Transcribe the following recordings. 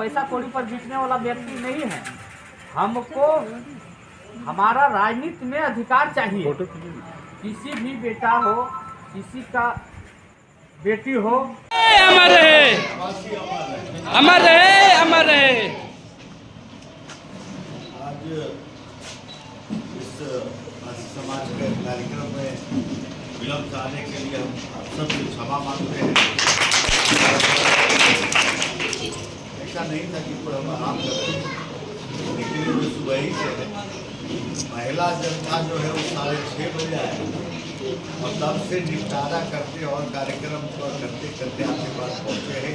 पैसा कौड़ी पर जीतने वाला व्यक्ति नहीं है। हमको हमारा राजनीति में अधिकार चाहिए। किसी भी बेटा हो, किसी का बेटी हो, अमर रहे, अमर रहे, अमर रहे। आज इस समाज के कार्यक्रम में विलम्ब से आने के लिए हम आप सबसे क्षमा मांगते हैं। ऐसा नहीं था कि कोई हम आराम कर रहे थे, लेकिन जो सुबह ही से है, महिला जनता जो है वो 6:30 बजे आए और तब से निपटारा करते और कार्यक्रम को करते करते आपके पास पहुँचे हैं।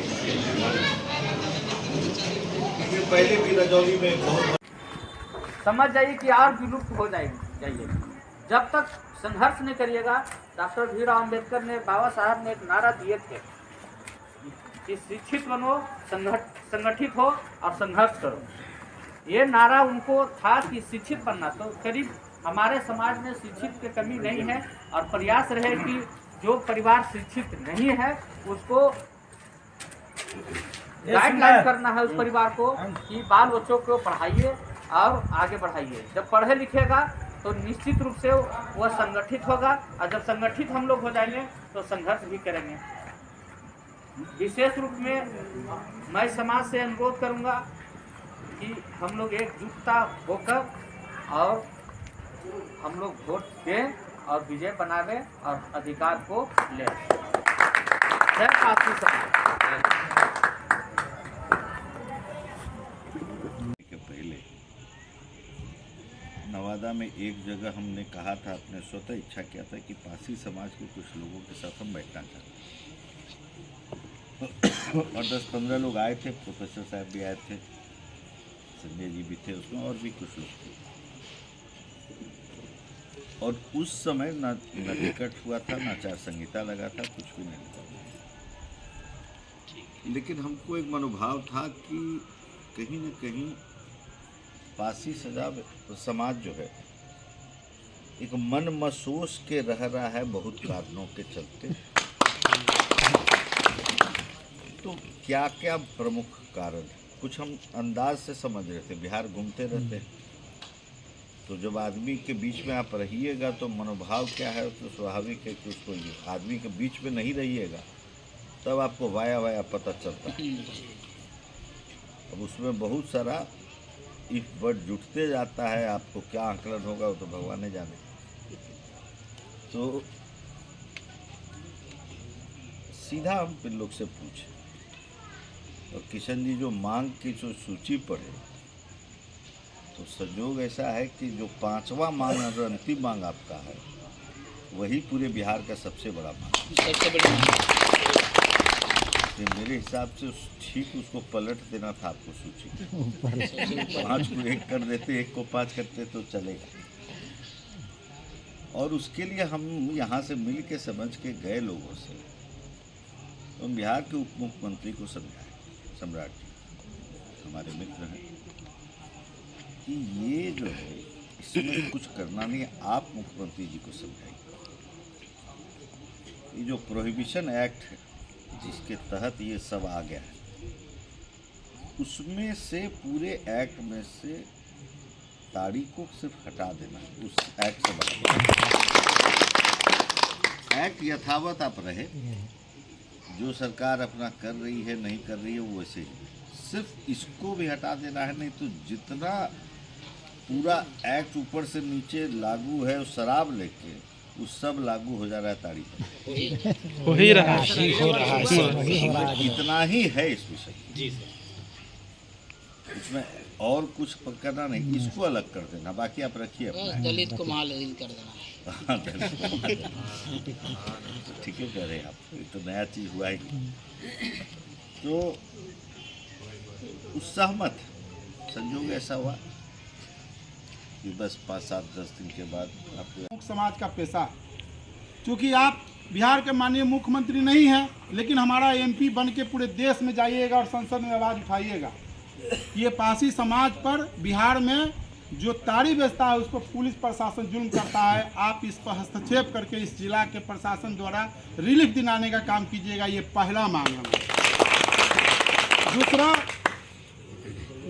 इसके पहले भी रजौली में बहुत समझ जाइए कि और विलुप्त हो जाइए। जब तक संघर्ष नहीं करिएगा। डॉक्टर भीमराव अंबेडकर ने, बाबा साहब ने एक नारा दिए थे कि शिक्षित बनो, संगठित हो और संघर्ष करो। ये नारा उनको था कि शिक्षित बनना। तो करीब हमारे समाज में शिक्षित की कमी नहीं है और प्रयास रहे कि जो परिवार शिक्षित नहीं है उसको गाइडलाइन करना है उस परिवार को कि बाल बच्चों को पढ़ाइए और आगे बढ़ाइए। जब पढ़े लिखेगा तो निश्चित रूप से वह संगठित होगा और जब संगठित हम लोग हो जाएंगे तो संघर्ष भी करेंगे। विशेष रूप में मैं समाज से अनुरोध करूंगा कि हम लोग एकजुटता होकर और हम लोग वोट दें और विजय बनावे और अधिकार को ले। जय पासी समाज। नवादा में एक जगह हमने कहा था, अपने स्वतः इच्छा किया था कि पासी समाज के कुछ लोगों के साथ हम बैठना चाहते और 10-15 लोग आए थे। प्रोफेसर साहब भी आए थे, संजय जी भी थे उसमें, और भी कुछ लोग थे। और उस समय न टिकट हुआ था, न आचार संहिता लगा था, कुछ भी नहीं था। लेकिन हमको एक मनोभाव था कि कहीं न कहीं पासी समाज जो है एक मन महसूस के रह रहा है बहुत कारणों के चलते। तो क्या क्या प्रमुख कारण है, कुछ हम अंदाज से समझ रहे थे। बिहार घूमते रहते हैं तो जब आदमी के बीच में आप रहिएगा तो मनोभाव क्या है तो स्वाभाविक है कि उसको आदमी के बीच में नहीं रहिएगा तब आपको वाया पता चलता है। अब उसमें बहुत सारा इफ वर्ड जुटते जाता है, आपको क्या आंकलन होगा वो तो भगवान ने जाने। तो सीधा हम फिर लोग से पूछे और किशन जी जो मांग की जो सूची पढ़े तो संयोग ऐसा है कि जो 5वां मांग और अंतिम मांग आपका है वही पूरे बिहार का सबसे बड़ा मांग। मेरे हिसाब से ठीक उसको पलट देना था आपको सूची। 5 को 1 कर देते, 1 को 5 करते तो चलेगा। और उसके लिए हम यहाँ से मिल के समझ के गए लोगों से तो बिहार के उप मुख्यमंत्री को समझाए, सम्राट जी हमारे मित्र हैं, कि ये जो है इसमें कुछ करना नहीं है, आप मुख्यमंत्री जी को समझाइए। ये जो प्रोहिबिशन एक्ट है जिसके तहत ये सब आ गया है उसमें से पूरे एक्ट में से तारीख को सिर्फ हटा देना है। उस एक्ट से एक्ट यथावत आप रहे, जो सरकार अपना कर रही है नहीं कर रही है वो वैसे ही, सिर्फ इसको भी हटा देना है। नहीं तो जितना पूरा एक्ट ऊपर से नीचे लागू है शराब लेके वो सब लागू हो जा रहा है तारीख पर। हो ही रहा है, इतना ही है इस विषय जी सर। इसमें और कुछ करना नहीं, इसको अलग कर देना, बाकी आप रखिए अपना। दलित को महादलित कर देना। ठीक है कह रहे हैं आप, ये तो नया चीज हुआ ही। तो उस सहमत संजोग ऐसा हुआ कि बस 5-7-10 दिन के बाद आपको समाज का पेशा, क्योंकि आप बिहार के माननीय मुख्यमंत्री नहीं हैं लेकिन हमारा एमपी बन के पूरे देश में जाइएगा और संसद में आवाज़ उठाइएगा। ये पासी समाज पर बिहार में जो ताड़ी बेचता है उस पर पुलिस प्रशासन जुल्म करता है। आप इस पर हस्तक्षेप करके इस जिला के प्रशासन द्वारा रिलीफ दिलाने का काम कीजिएगा। ये पहला मांग है। दूसरा,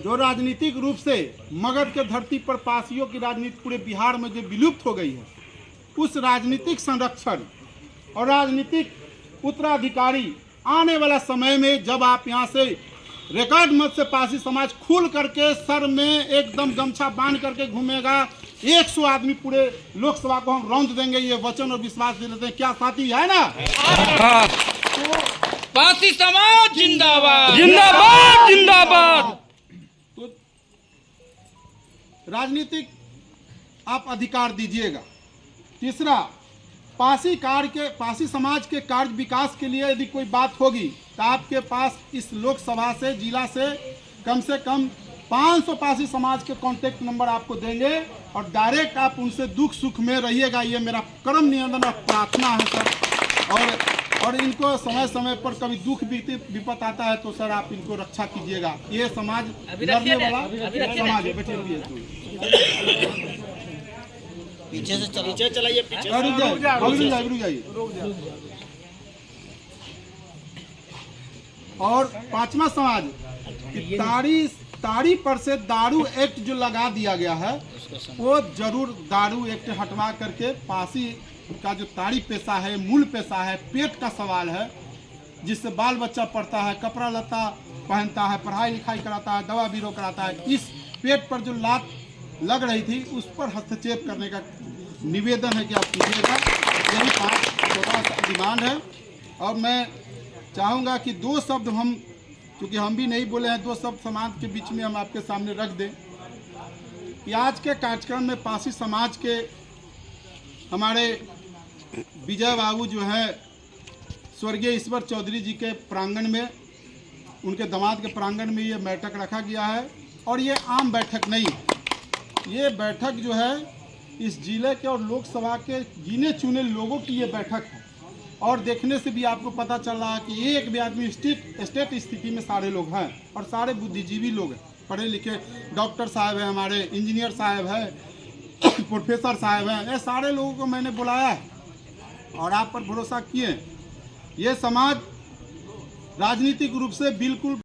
जो राजनीतिक रूप से मगध के धरती पर पासियों की राजनीति पूरे बिहार में जो विलुप्त हो गई है, उस राजनीतिक संरक्षण और राजनीतिक उत्तराधिकारी आने वाला समय में जब आप यहाँ से रिकॉर्ड मत से पासी समाज खुल करके सर में एकदम गमछा बांध करके घूमेगा, 100 आदमी पूरे लोकसभा को हम रौंद देंगे, ये वचन और विश्वास दे देते हैं। क्या साथी है ना? पासी समाज जिंदाबाद जिंदाबाद जिंदाबाद। तो राजनीतिक आप अधिकार दीजिएगा। तीसरा, पासी समाज के कार्य विकास के लिए यदि कोई बात होगी तो आपके पास इस लोकसभा से, जिला से कम 500 पासी समाज के कांटेक्ट नंबर आपको देंगे और डायरेक्ट आप उनसे दुख सुख में रहिएगा। ये मेरा करम निवेदन और प्रार्थना है सर। और इनको समय समय पर कभी दुख विपत आता है तो सर आप इनको रक्षा कीजिएगा। ये समाज लड़ने वाला समाज है। बैठिए पीछे से चलाइए, पीछे रुक जाइए। और 5वां समाज कि ताड़ी पर से दारू एक्ट जो लगा दिया गया है, वो जरूर दारू एक्ट हटवा करके पासी का जो ताड़ी पेशा है, मूल पेशा है, पेट का सवाल है, जिससे बाल बच्चा पढ़ता है, कपड़ा लत्ता पहनता है, पढ़ाई लिखाई कराता है, दवा बीरो कराता है, इस पेट पर जो लात लग रही थी उस पर हस्तक्षेप करने का निवेदन है कि आप कीजिएगा। यही 5 छोटा सा डिमांड है। और मैं चाहूँगा कि 2 शब्द हम, क्योंकि हम भी नहीं बोले हैं, 2 शब्द समाज के बीच में हम आपके सामने रख दें कि आज के कार्यक्रम में पासी समाज के हमारे विजय बाबू जो हैं स्वर्गीय ईश्वर चौधरी जी के प्रांगण में, उनके दामाद के प्रांगण में ये बैठक रखा गया है। और ये आम बैठक नहीं, ये बैठक जो है इस जिले के और लोकसभा के गिने चुने लोगों की ये बैठक है। और देखने से भी आपको पता चल रहा है कि एक भी आदमी स्टेट स्थिति में सारे लोग हैं और सारे बुद्धिजीवी लोग हैं, पढ़े लिखे डॉक्टर साहब हैं, हमारे इंजीनियर साहब हैं, प्रोफेसर साहब हैं, ये सारे लोगों को मैंने बुलाया है और आप पर भरोसा किए। ये समाज राजनीतिक रूप से बिल्कुल